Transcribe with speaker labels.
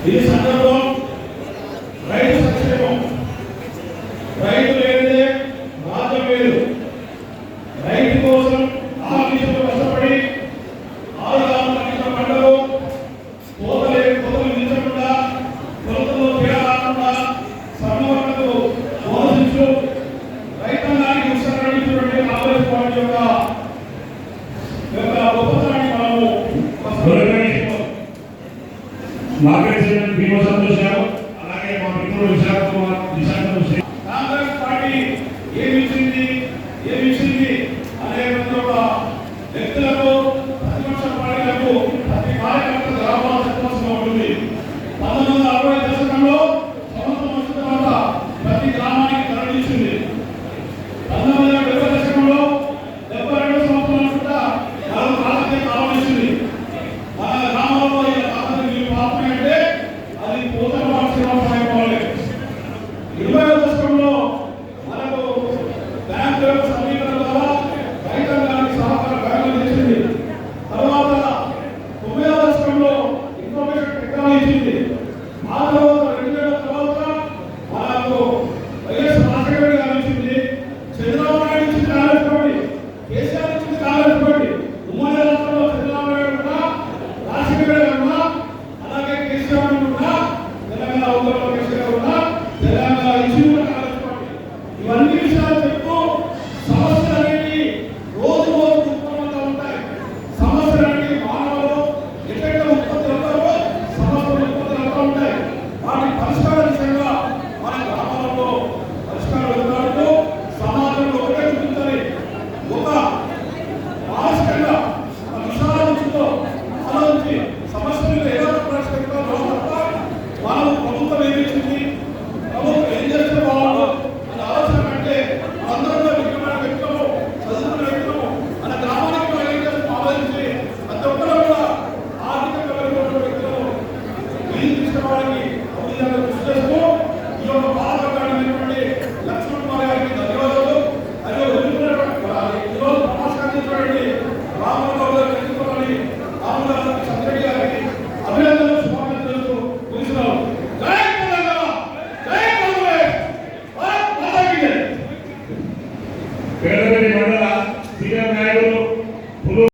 Speaker 1: ఈ సందర్భం రైతు సంక్షేమం, రైతు లేనిదే రాజ్యం లేదు. రైతు కోసం ఆఫీసులు కష్టపడి 6 పంటలు కోతలు నిలిచకుండా, కొలతలో తేడా రాకుండా సమూహకు బోధించు రైతాంగానికి విస్తరించినటువంటి కాంగ్రెస్ పార్టీ యొక్క గొప్పతనాన్ని మనము మార్కెట్ భీమ సంతోషాలు, అలాగే మా మిత్రులు విశాఖ కాంగ్రెస్ పార్టీ ఏమిచ్చింది అనే వ్యక్తులకు, ప్రతిపక్ష పార్టీలకు ప్రతి కార్యకర్త జవాబు చెప్పాల్సి ఉంటుంది. 1960 దశకంలో సంవత్సరం వచ్చిన తర్వాత ప్రతి గ్రామానికి తరలించింది. 1970 దశకంలో 72 సంవత్సరాల కూడా మనకు రాజకీయ కాలం ఇచ్చింది. మన గ్రామంలో అంటే అది పోతన శ్రీనివాసరావు. 20వ దశకంలో మనకు బ్యాంకుల సమీకరణ ద్వారా రైతాంగానికి సహకార బ్యాంకులు ఇచ్చింది. తర్వాత 9వ దశకంలో ఇన్ఫర్మేషన్ టెక్నాలజీ ఇచ్చింది. ఆ తర్వాత 2000 తర్వాత మనకు వైఎస్ రాజశేఖర గారు ఇచ్చింది. చంద్రబాబు నాయుడు ఇచ్చింది కాంగ్రెస్ పార్టీ, కేసీఆర్ ఇచ్చింది కాంగ్రెస్ పార్టీ. ఉమ్మడి రాష్ట్రంలో చంద్రబాబు నాయుడు కూడా, రాజశేఖర గారు కూడా, అలాగే కేసీఆర్ కూడా, తెలంగాణ ఉద్యమంలో కేసీఆర్ కూడా, తెలంగాణ ఇచ్చింది కాంగ్రెస్ పార్టీ. ఇవన్నీ విషయాలు చెప్తూ సమస్యలు అనేవి రోజు ఉత్పన్నమవుతూ ఉంటాయి. సమస్యలు అనేవి మానవులు ఎక్కడెక్కడ ఉత్పత్తి అవుతారో సమస్యలు ఉత్పత్తి అవుతూ ఉంటాయి. వాటి పరిష్కార దిశగా మన గ్రామాలలో పరిష్కారం ఎదుగుతూ సమాజంలో ఒకటే చూపుతుంది. ఒక మానసికంగా విశాల దృష్టితో ఆలోచించి సమస్యలు ఏదో పరిష్కరిస్తారో తప్ప మనం ప్రభుత్వం ఏమిచ్చింది, ప్రభుత్వం ఏం చేస్తే బాగుందో అని ఆలోచన కంటే అందరిలో ముఖ్యమైన వ్యక్తులు, చదువుకున్న వ్యక్తులు మన గ్రామానికి మనం ఏం చేస్తాం ఆలోచించి ప్రతి ఒక్కరు కూడా ఆర్థికంగా వెలుగుతున్న వ్యక్తులు వీళ్ళు తీసుకోవడానికి అభివృద్ధి కృషి చేస్తూ ఈ యొక్క బాధపడినటువంటి లక్ష్మణ్ కుమార్ గారికి ధన్యవాదాలు. అదే ఈరోజు ప్రమాణించినటువంటి రామరావు గారు తెలుసుకోవాలని రామరావు చంద్రయ్య గారికి అభినందనలు, శుభాకాంక్షలు తెలుస్తూ ముగిస్తున్నాం. జై తెలంగాణ, జై కాంగ్రెస్, భారత్ మాతా కీ జై.
Speaker 2: పేదపల్లి మండల